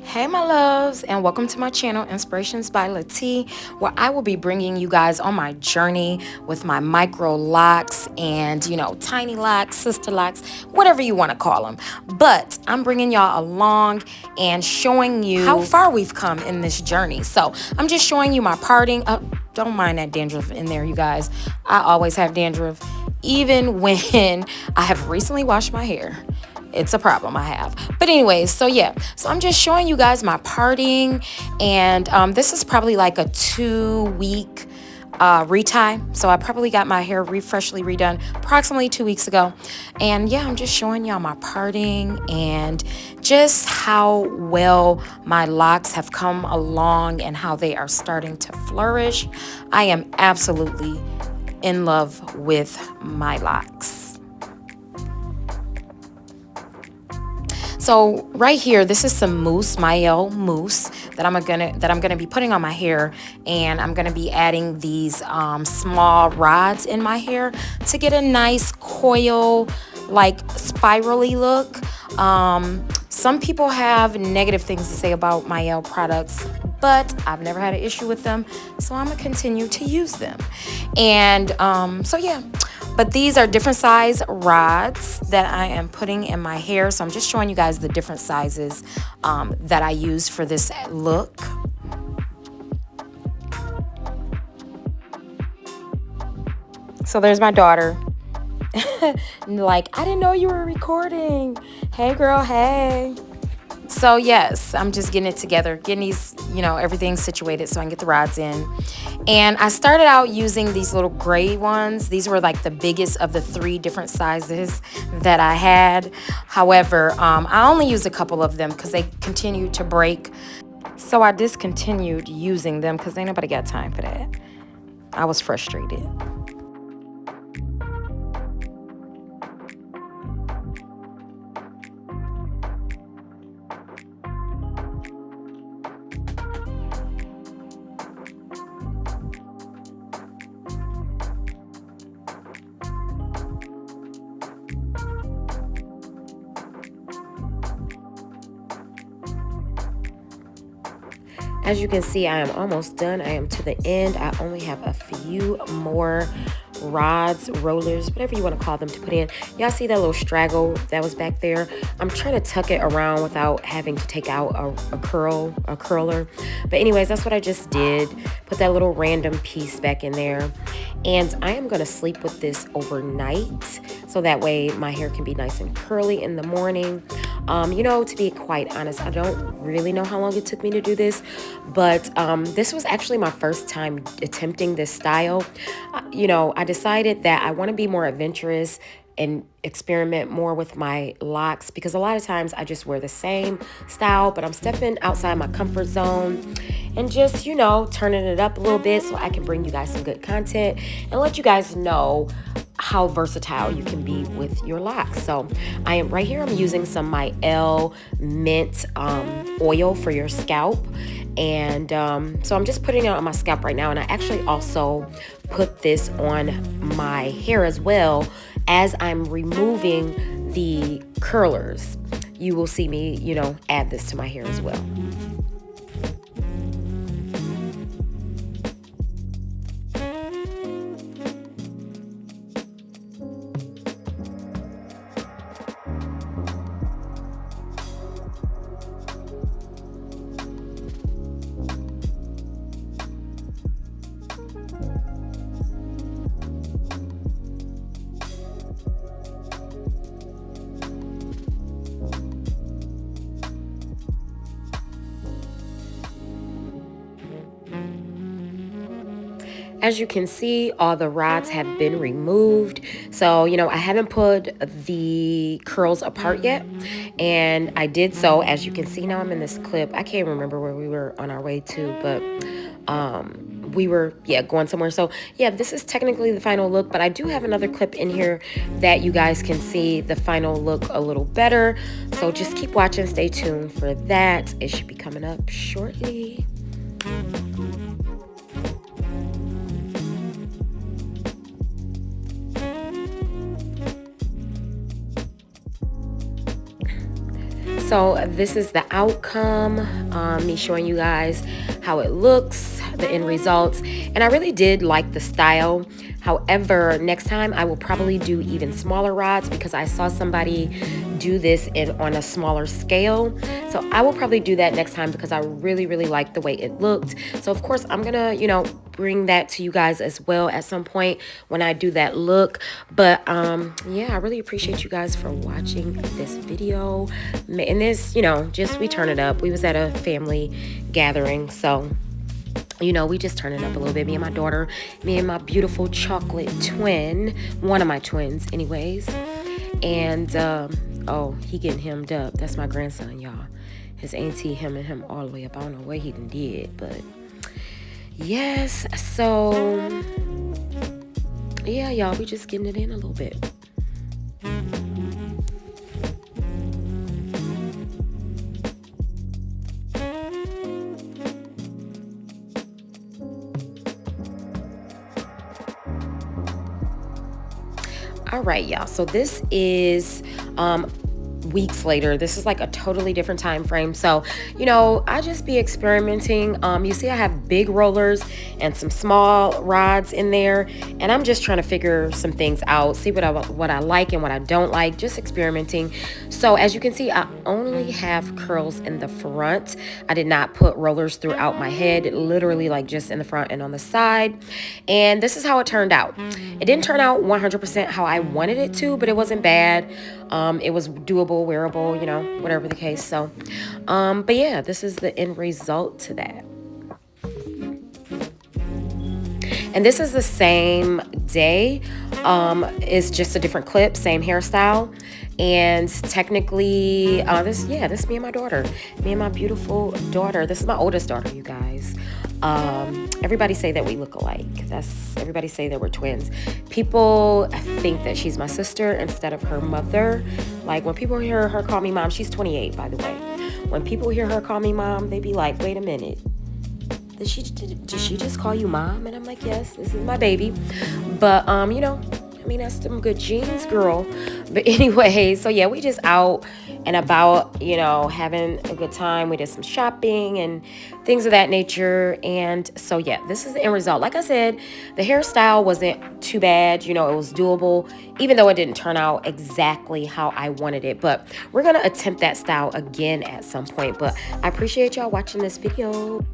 Hey my loves, and welcome to my channel Inspirations by Lati, where I will be bringing you guys on my journey with my micro locks and tiny locks, sister locks, whatever you want to call them. But I'm bringing y'all along and showing you how far we've come in this journey. So I'm just showing you my parting. Don't mind that dandruff in there, you guys. I always have dandruff, even when I have recently washed my hair. It's a problem I have. But anyways, so I'm just showing you guys my parting, and this is probably like a 2-week retie. So I probably got my hair freshly redone approximately 2 weeks ago. And yeah, I'm just showing y'all my parting and just how well my locks have come along and how they are starting to flourish. I am absolutely in love with my locks. So right here, this is some mousse, Mielle mousse that I'm gonna be putting on my hair, and I'm gonna be adding these small rods in my hair to get a nice coil, like spirally look. Some people have negative things to say about Mielle products, but I've never had an issue with them, so I'm gonna continue to use them. And but these are different size rods that I am putting in my hair. So I'm just showing you guys the different sizes that I use for this look. So there's my daughter. Like, I didn't know you were recording. Hey girl, hey. So yes, I'm just getting it together, getting these, everything situated so I can get the rods in. And I started out using these little gray ones. These were like the biggest of the 3 different sizes that I had. However, I only used a couple of them because they continued to break. So I discontinued using them because ain't nobody got time for that. I was frustrated. As you can see, I am almost done. I am to the end. I only have a few more rods, rollers, whatever you want to call them, to put in. Y'all see that little straggle that was back there? I'm trying to tuck it around without having to take out a curler. But anyways, that's what I just did. Put that little random piece back in there. And I am going to sleep with this overnight, so that way my hair can be nice and curly in the morning. To be quite honest, I don't really know how long it took me to do this, but this was actually my first time attempting this style. I decided that I want to be more adventurous and experiment more with my locks, because a lot of times I just wear the same style, but I'm stepping outside my comfort zone and just, turning it up a little bit so I can bring you guys some good content and let you guys know how versatile you can be with your locks. So I am right here, I'm using some Mielle mint oil for your scalp. And so I'm just putting it on my scalp right now. And I actually also put this on my hair as well as I'm removing the curlers. You will see me, add this to my hair as well. As you can see, all the rods have been removed. So, I haven't put the curls apart yet. And I did so, as you can see, now I'm in this clip. I can't remember where we were on our way to, but we were, going somewhere. So, this is technically the final look, but I do have another clip in here that you guys can see the final look a little better. So just keep watching, stay tuned for that. It should be coming up shortly. So this is the outcome, me showing you guys how it looks, the end results, and I really did like the style. However, next time I will probably do even smaller rods because I saw somebody do this on a smaller scale. So I will probably do that next time because I really, really like the way it looked. So of course I'm gonna, bring that to you guys as well at some point when I do that look. But yeah, I really appreciate you guys for watching this video. And this, just we turn it up. We was at a family gathering, so we just turn it up a little bit. Me and my daughter, me and my beautiful chocolate twin, one of my twins anyways. And oh, he getting hemmed up. That's my grandson, y'all. His auntie hemming him all the way up. I don't know what he done did, but yes. So yeah, y'all, we just getting it in a little bit. All right, y'all, so this is weeks later. This is like a totally different time frame. So I just be experimenting. You see I have big rollers and some small rods in there, and I'm just trying to figure some things out, see what I like and what I don't like, just experimenting. So as you can see, I only have curls in the front. I did not put rollers throughout my head, literally like just in the front and on the side. And this is how it turned out. It didn't turn out 100% how I wanted it to, but it wasn't bad. It was doable, wearable, whatever the case. So but yeah, this is the end result to that. And this is the same day. It's just a different clip, same hairstyle. And technically, this is me and my daughter. Me and my beautiful daughter. This is my oldest daughter, you guys. Everybody say that we look alike. Everybody say that we're twins. People think that she's my sister instead of her mother. Like when people hear her call me mom, she's 28, by the way. When people hear her call me mom, they be like, wait a minute. Did she just call you mom? And I'm like, yes, this is my baby. But, that's some good genes, girl. But anyway, so yeah, we just out and about, having a good time. We did some shopping and things of that nature. And so yeah, this is the end result. Like I said, the hairstyle wasn't too bad. It was doable, even though it didn't turn out exactly how I wanted it. But we're going to attempt that style again at some point. But I appreciate y'all watching this video.